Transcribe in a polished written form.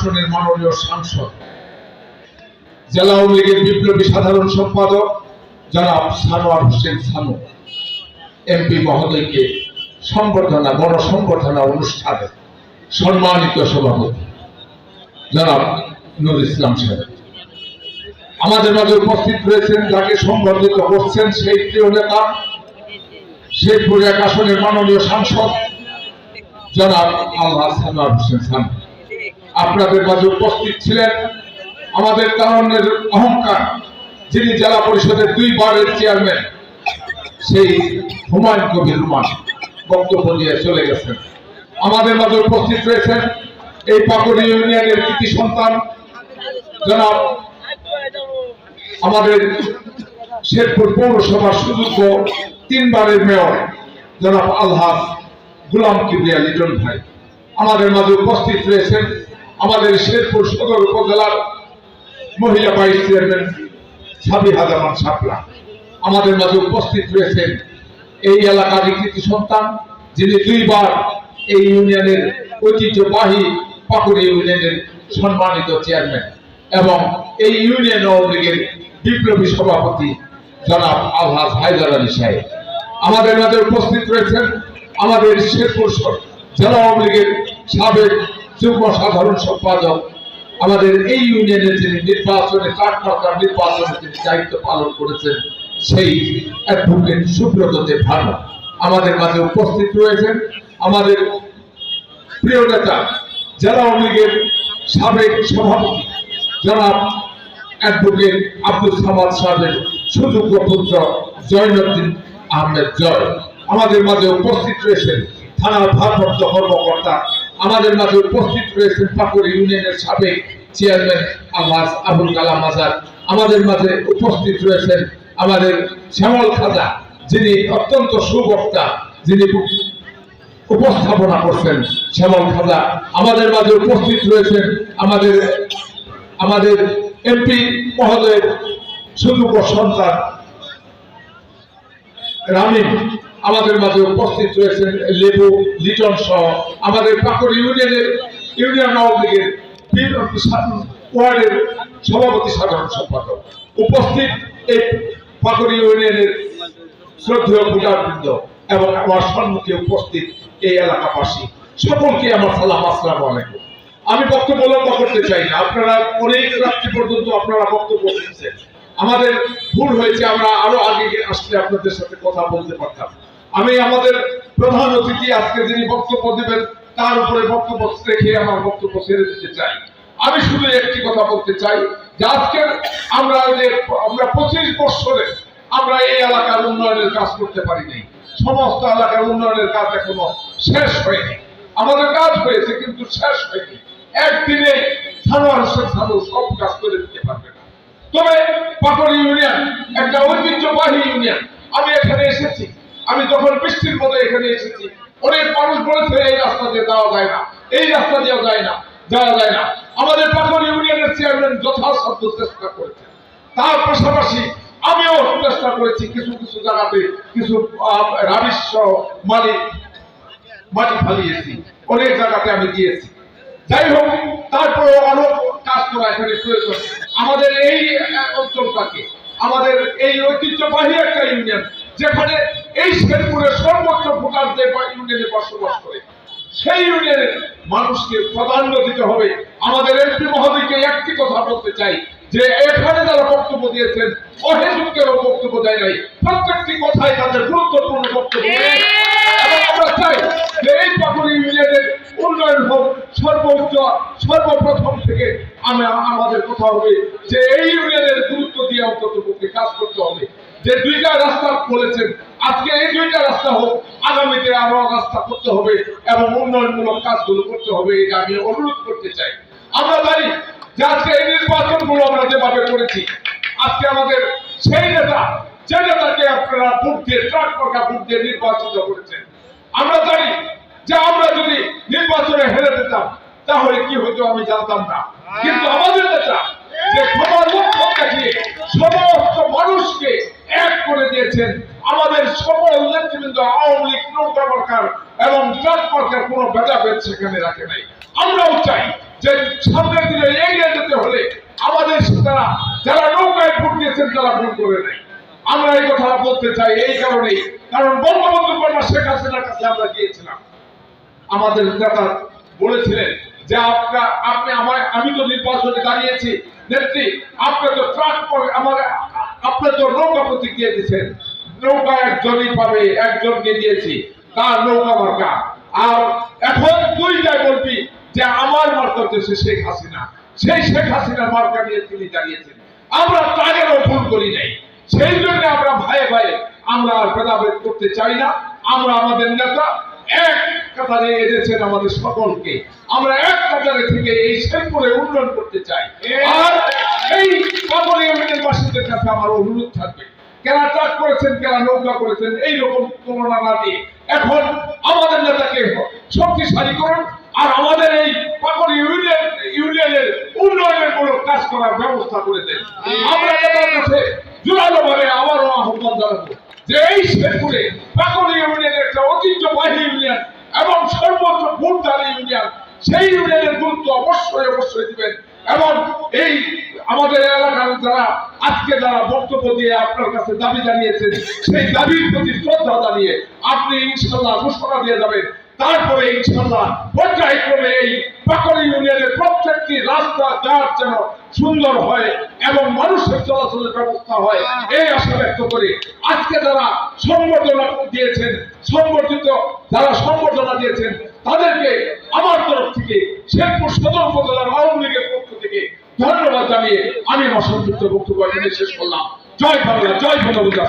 আসনের মাননীয় সাংসদ জেলা আওয়ামী লীগের বিপ্লবী সাধারণ সম্পাদক জনাব সানোয়ার হোসেন সানু এমপি মহোদয়কে সংবর্ধনা গণসংবর্ধনা অনুষ্ঠানে সম্মানিত সভাপতি জনাব নুর ইসলাম সাহেব আমাদের মাঝে উপস্থিত রয়েছেন, যাকে সংবর্ধিত করছেন সেই প্রিয় নেতা শেরপুর 1 আসনের মাননীয় সাংসদ জনাব আলহাজ সানোয়ার হোসেন সানু। আপনাদের মাঝে উপস্থিত ছিলেন আমাদের তারুণ্যের অহংকার, যিনি জেলা পরিষদের 2 বারের চেয়ারম্যান সেই হুমায়ুন কবির রুমান, বক্তব্য দিয়ে চলে গেছেন। আমাদের মাঝে উপস্থিত রয়েছেন এই পাকুড়ি ইউনিয়নের কৃতি সন্তান জনাব আমাদের শেরপুর পৌরসভার সুযোগ্য 3 বারের মেয়র জনাব আলহাজ গোলাম কিবরিয়া লিটন ভাই। আমাদের মাঝে উপস্থিত রয়েছেন আমাদের শেরপুর সদর উপজেলার মহিলা ভাইস চেয়ারম্যান সাবিহা জামান শাপলা। আমাদের মাঝে উপস্থিত রয়েছেন এই এলাকার কৃতি সন্তান, যিনি 2 বার এই ইউনিয়নের ঐতিহ্যবাহী পাকুড়ি ইউনিয়নের সম্মানিত চেয়ারম্যান এবং এই ইউনিয়ন আওয়ামী লীগের বিপ্লবী সভাপতি জনাব আলহাজ হায়দার আলী সাহেব। আমাদের মাঝে উপস্থিত রয়েছেন আমাদের শেরপুর জেলা আওয়ামী লীগের সাবেক যুগ্ম সাধারণ সম্পাদক, আমাদের এই ইউনিয়নের যিনি নির্বাচনে 4 মাত্রার নির্বাচনে তিনি দায়িত্ব পালন করেছেন সেই অ্যাডভোকেট সুব্রত দেব ভানু। আমাদের মাঝে উপস্থিত রয়েছেন আমাদের প্রিয় নেতা জেলা আওয়ামী লীগের সাবেক সভাপতি জনাব অ্যাডভোকেট আব্দুল সামাদ সাহেবের সুযোগ্য পুত্র জয়নুদ্দিন আহমেদ জয়। আমাদের মাঝে উপস্থিত রয়েছেন থানার ভারপ্রাপ্ত কর্মকর্তা, আমাদের মাঝে উপস্থিত রয়েছেন পাকুড়ি ইউনিয়নের সাবেক চেয়ারম্যান আলহাজ আবুল কালাম আজাদ। আমাদের মাঝে উপস্থিত রয়েছেন আমাদের শ্যামল খাজা, যিনি অত্যন্ত সুবক্তা, যিনি উপস্থাপনা করছেন শ্যামল খাজা। আমাদের মাঝে উপস্থিত রয়েছেন আমাদের এমপি মহোদয়ের সুযোগ্য সন্তান রামিন। আমাদের মাঝে উপস্থিত রয়েছেন লেবু লিটন সহ আমাদের পাকুড়ি ইউনিয়নের ইউনিয়ন আওয়ামী লীগের ওয়ার্ডের সভাপতি সাধারণ সম্পাদক। উপস্থিত এই পাকুড়ি ইউনিয়নের শ্রদ্ধেয় ভোটারবৃন্দ এবং আমার সম্মুখে উপস্থিত এই এলাকাবাসী সকলকে আমার সালাম, আসসালামু আলাইকুম। আমি বক্তব্য লম্বা করতে চাই না, আপনারা অনেক রাত্রি পর্যন্ত আপনারা বক্তব্য দিচ্ছেন। আমাদের ভুল হয়েছে, আমরা আরো আগে আসলে আপনাদের সাথে কথা বলতে পারতাম। আমি আমাদের প্রধান অতিথি আজকে যিনি বক্তব্য দেবেন তার উপরে বক্তব্য রেখে আমার বক্তব্য ছেড়ে দিতে চাই। আমি শুধু একটি কথা বলতে চাই যে আজকে আমরা 25 বছরে আমরা এই এলাকার উন্নয়নের কাজ করতে পারিনি। সমস্ত এলাকার উন্নয়নের কাজ এখনো শেষ হয়নি। আমাদের কাজ হয়েছে কিন্তু শেষ হয়নি। একদিনে সানোয়ার হোসেন সানু সব কাজ করে দিতে পারবে না। তবে পাকুড়ি ইউনিয়ন একটা ঐতিহ্যবাহী ইউনিয়ন। আমি এখানে এসেছি, আমি যখন বৃষ্টির মধ্যে এখানে এসেছি, অনেক মানুষ বলেছে এই রাস্তা দিয়ে যাওয়া যায় না, এই রাস্তা দিয়ে যাওয়া যায় না। আমাদের পাকুড়ি ইউনিয়নের চেয়ারম্যান যথাসাধ্য চেষ্টা করেছেন, তার পাশাপাশি আমিও চেষ্টা করেছি। কিছু কিছু জায়গাতে কিছু রাবিশ মাটি ফালিয়েছি, অনেক জায়গাতে আমি দিয়েছি। যাই হোক, তারপরে আরো কাজ করা এখানে প্রয়োজন। আমাদের এই অঞ্চলটাকে, আমাদের এই ঐতিহ্যবাহী একটা ইউনিয়ন, যেখানে এই শেরপুরের সর্বোচ্চ ভোটারদের ইউনিয়নে বসবাস করে, সেই ইউনিয়নের মানুষকে প্রাধান্য দিতে হবে। আমাদের এমপি মহোদয়কে একটি কথা বলতে চাই যে এখানে যারা বক্তব্য দিয়েছেন অহেতুক কেউ বক্তব্য দেয় নাই, প্রত্যেকটি কথাই তাদের গুরুত্বপূর্ণ বক্তব্য। এবং আমরা চাই যে এই পাকুড়ি ইউনিয়নের উন্নয়ন হোক সর্বপ্রথম থেকে আমাদের কথা হবে যে এই ইউনিয়নের গুরুত্ব দিয়ে অন্তত কাজ করতে হবে। যে 2টা রাস্তা বলেছেন, আজকে এই 2টা রাস্তা হোক, আগামীতে আরো রাস্তা করতে হবে এবং উন্নয়নমূলক কাজগুলো করতে হবে, এটা আমি অনুরোধ করতে চাই। আমরা জানি যে আজকে এই নির্বাচনগুলো আমরা যেভাবে করেছি, আজকে আমাদের সেই নেতা, যে নেতাকে আপনারা ভোট দিয়ে ভোট দিয়ে নির্বাচিত করেছেন, আমরা জানি যে আমরা যদি নির্বাচনে হেরে যেতাম তাহলে কি হতো আমি জানতাম না। কিন্তু আমাদের নেতা যে ক্ষমার লক্ষ্য দেখিয়ে সমস্ত মানুষকে এক করে দিয়েছেন, আমাদের সকল নেতৃবৃন্দ আওয়ামী লীগ, নৌকা সরকার এবং ট্রাক সরকার কোনো ভেদাভেদ সেখানে রাখে নাই। আমরাও চাই যে সামনের দিনে এগিয়ে যেতে হলে আমাদের তারা যারা নৌকায় ভোট দিয়েছেন তারা ভুল করে নেয়। আমরা এই কথা বলতে চাই এই কারণেই, কারণ বঙ্গবন্ধু কন্যা শেখ হাসিনার কাছে আমরা গিয়েছিলাম, আমাদের নেতা বলেছিলেন যে আমি তো নির্বাচনে দাঁড়িয়েছি নেত্রী, আপনি তো ট্রাক আপনি তো নৌকা প্রতীক দিয়ে দিয়েছেন, নৌকা একজনই পাবে, একজনকে দিয়েছি, তার নৌকা মার্কা। আর এখন তুই যাই বলবি যে আমার মার্কা হচ্ছে শেখ হাসিনা, সেই শেখ হাসিনার মার্কা নিয়ে তিনি দাঁড়িয়েছেন। আমরা তাদেরও ভুল করি নাই, সেই জন্য আমরা ভাইয়ে ভাইয়ে আমরা আর ভেদাভেদ করতে চাই না। আমরা আমাদের নেতা এক কাতারে এনেছেন আমাদের সকলকে, আমরা এক কাতারে থেকে এই শেরপুরে উন্নয়ন করতে চাই। আর এই সকল ইউনিয়নের বাসীদের কাছে আমার অনুরোধ থাকবে, কেনা ট্রাক করেছেন, কেনা নৌকা করেছেন, এইরকম তুলনা না দিয়ে এখন আমাদের নেতাকে শক্তিশালী করুন, আর আমাদের এই সকল ইউনিয়নের উন্নয়নের মূলক কাজ করার ব্যবস্থা করে দেন। আমরা নেতার কাছে জোরালো ভাবে আবারও আহ্বান জানাবো যে এই শেরপুরে সকল ইউনিয়নের একটা ঐতিহ্যবাহী ইউনিয়ন এবং সর্বোচ্চ ভোটদারি ইউনিয়ন, সেই ইউনিয়নের গুরুত্ব অবশ্যই অবশ্যই দিবেন। এবং এই আমাদের এলাকার যারা বক্তব্য দিয়ে আপনার কাছে দাবি জানিয়েছেন, সেই দাবির প্রতি শ্রদ্ধা জানিয়ে আপনি ইনশাআল্লাহ ঘোষণা দিয়ে যাবেন। তারপরে ইনশাআল্লাহ পর্যায়ক্রমে এই পাকড়ি ইউনিয়নের প্রত্যেকটি রাস্তা ঘাট যেন সুন্দর হয় এবং মানুষের চলাচলের ব্যবস্থা হয়, এই আশা ব্যক্ত করে আজকে যারা সংবর্ধনা দিয়েছেন, যারা সংবর্ধনা দিয়েছেন তাদেরকে আমার তরফ থেকে শেরপুর সদর উপজেলার আওয়ামী লীগের পক্ষ থেকে ধন্যবাদ জানিয়ে আমি আমার সংক্ষিপ্ত বক্তব্য শেষ করলাম। জয় বাংলা, জয় বঙ্গবন্ধু।